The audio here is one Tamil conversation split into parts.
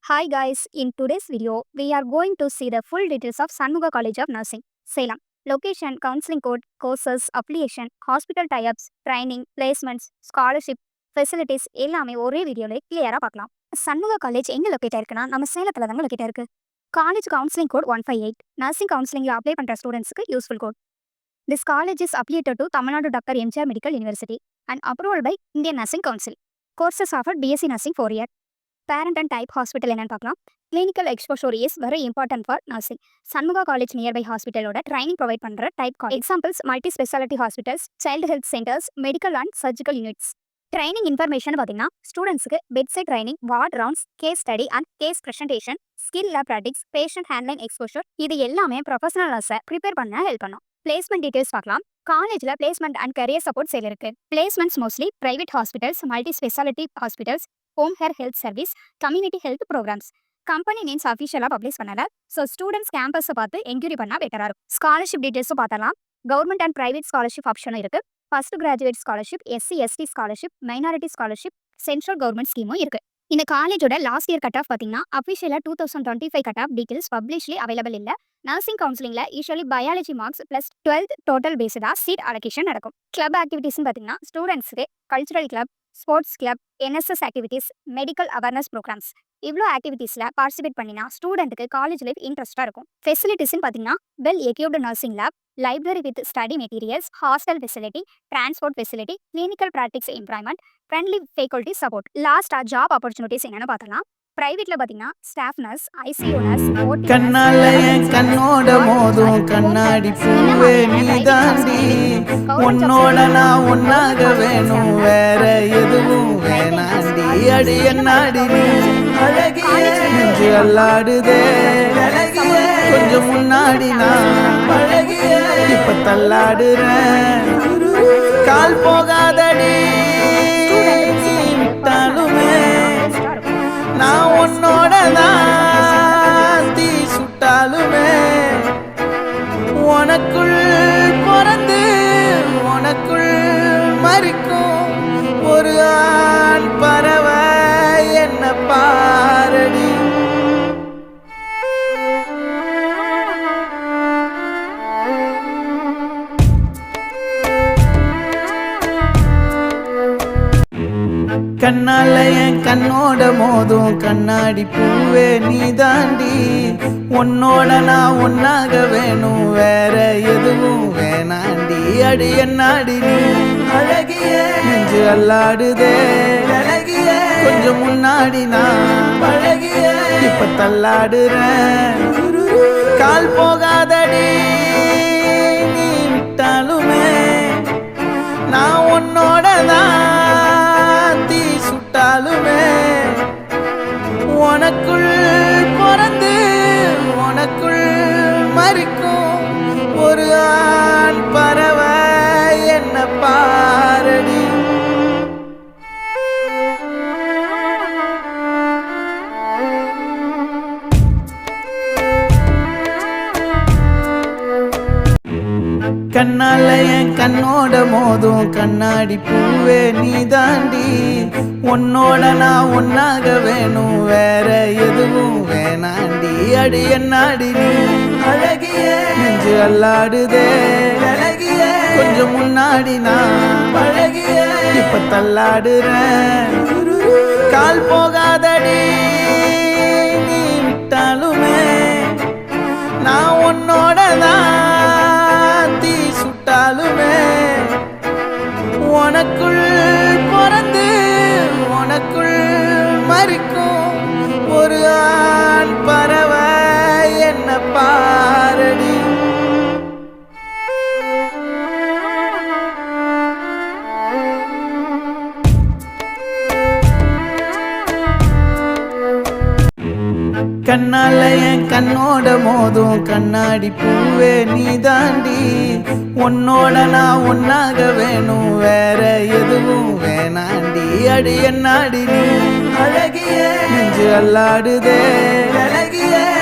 Hi guys, in today's video, we are going to see the full details of Sanmuga College of Nursing, Salem. Location, counseling code, courses, affiliation, hospital tie-ups, training, placements, scholarship, facilities எல்லாமே ஒரே வீடியோல கிளியரா பார்க்கலாம். சண்முகா காலேஜ் எங்க லொகேட் ஆயிருக்குன்னா நம்ம சேலத்துல தாங்க லொகேட் ஆயிருக்கு. College counselling code 158. நர்சிங் கவுன்சிலிங்ல அப்ளை பண்ற ஸ்டூடெண்ட்ஸ்க்கு useful code. This college is affiliated to Tamil Nadu Dr. MGR Medical University and approved by Indian Nursing Council. Courses offered BSc Nursing 4 year. Parent and type hospital என்னன்னு பார்க்கலாம். Clinical exposure is very important for nursing. Shanmuga college nearby ஹாஸ்பிட்டலோட ட்ரைனிங் ப்ரொவைட் பண்ற type college. Examples multi speciality hospitals, child health centres, medical and surgical units. Training information பார்த்தீங்கன்னா ஸ்டூடெண்ட்ஸ்க்கு bedside training, ward rounds, case study and case presentation, skill lab practice, patient handling exposure இது எல்லாமே ப்ரொஃபஷனல் நர்ஸை ப்ரிப்பேர் பண்ண ஹெல்ப் பண்ணும். பிளேஸ்மெண்ட் டீடைல்ஸ் பார்க்கலாம். காலேஜ்ல பிளேஸ்மெண்ட் அண்ட் கரியர் சப்போர்ட் செயல் இருக்கு. Placements mostly private hospitals, multi speciality hospitals, home health service, community health programs. Company names அஃபிஷியலாக பப்ளிஷ் பண்ணல, ஸோ ஸ்டூடெண்ட்ஸ் கேம்பஸை பார்த்து என்கொயரி பண்ணால் பெட்டராக இருக்கும். ஸ்காலர்ஷிப் டீடைல்ஸும் பார்த்தலாம். கவர்மெண்ட் அண்ட் பிரைவேட் ஸ்காலர்ஷிப் ஆப்ஷனும் இருக்கு. First graduate scholarship, SC ST scholarship, minority scholarship, central government ஸ்கீமும் இருக்கு. இந்த காலேஜோட லாஸ்ட் இயர் கட் ஆஃப் பார்த்தீங்கன்னா அஃபிஷியலாக 2025 cut off details publicly available இல்லை. நர்சிங் கவுன்சிலிங்ல usually biology marks plus 12th total பேஸ்டா சீட் அலோகேஷன் நடக்கும். கிளப் ஆக்டிவிட்டிஸ் பார்த்தீங்கன்னா ஸ்டூடெண்ட்ஸ்க்கு cultural club, sports club, NSS activities, medical awareness programs இவ்வளோ ஆக்டிவிட்டீஸில் பார்ட்டிசிபேட் பண்ணினா ஸ்டூடெண்ட்டுக்கு காலேஜ் லைஃப் இன்ட்ரெஸ்ட்டாக இருக்கும். ஃபெசிலிட்டிஸ்ன்னு பார்த்தீங்கன்னா well equipped nursing lab, library with study materials, hostel facility, transport facility, clinical practice improvement, friendly faculty support. லாஸ்ட்டாக ஜாப் ஆப்பர்ச்சுனிட்டிஸ் என்னென்னு பார்த்தலாம். பிரைவேட்ல பார்த்தீங்கன்னா ஸ்டாஃப் நர்ஸ், ஐசியூ நர்ஸ், கண்ணால என் கண்ணோட மோதும் கண்ணாடி பூவே நீதாண்டி, உன்னோட நான் ஒன்னாக வேணும், வேற எதுவும் வேணாண்டி. அடி என்னாடி நீ அழகிய நெஞ்சு அல்லாடுதே, கொஞ்சம் முன்னாடி நான் அழகிய இப்ப தள்ளாடுறேன். கால் போகாதடி விட்டாலுமே நான் உன்னோட தான் தீ சுட்டாலுமே, உனக்குள் பிறந்து உனக்குள் மறிக்கும் ஒரு ஆண் பறவை என்ன பாரடி. கண்ணால என் கண்ணோட மோதும் கண்ணாடி பூவே நீதாண்டி, உன்னோட நான் ஒன்னாக வேணும், வேற எதுவும் வேணாண்டி. அடி என்னாடி நீ அழகிய நெஞ்சு அல்லாடுதே, கொஞ்சம் முன்னாடி நான் அழகிய இப்ப தள்ளாடுறேன். கால் போகாதடி நீ விட்டாலுமே நான் உன்னோட தான் தீ சுட்டாலுமே, உனக்குள் பிறந்து உனக்குள் மறிக்கும் ஒரு ஆண் பறவை என்ன பாரடி. கண்ணால என் கண்ணோட மோதும் கண்ணாடி பூவே நீதாண்டி, உன்னோட நான் ஒன்னாக வேணும், வேற எதுவும் வேணாண்டி. அடி என்னாடி நீ அழகிய நெஞ்சு அல்லாடுதே, கொஞ்சம் முன்னாடி நான் அழகிய இப்ப தள்ளாடுறேன். கால் போகாதடி நீ விட்டாலுமே நான் உன்னோட தான் தீ சுட்டாலுமே, உனக்குள் பிறந்து உனக்குள் மறிக்கும் ஒரு ஆண் பறவை என்ன பாரடி. கண்ணால என் கண்ணோட மோதும் கண்ணாடி பூவே நீதாண்டி, உன்னோட நான் ஒன்னாக வேணும், வேற எதுவும் வேணாண்டி. அடி என்னாடி நீ அழகிய நெஞ்சு அல்லாடுதே,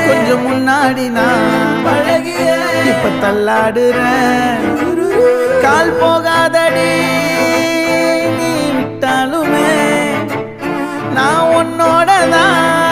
கொஞ்சம் முன்னாடி நான் அழகிய இப்ப தள்ளாடுறேன். கால் போகாதடி நீ விட்டாலுமே நான் உன்னோட தான்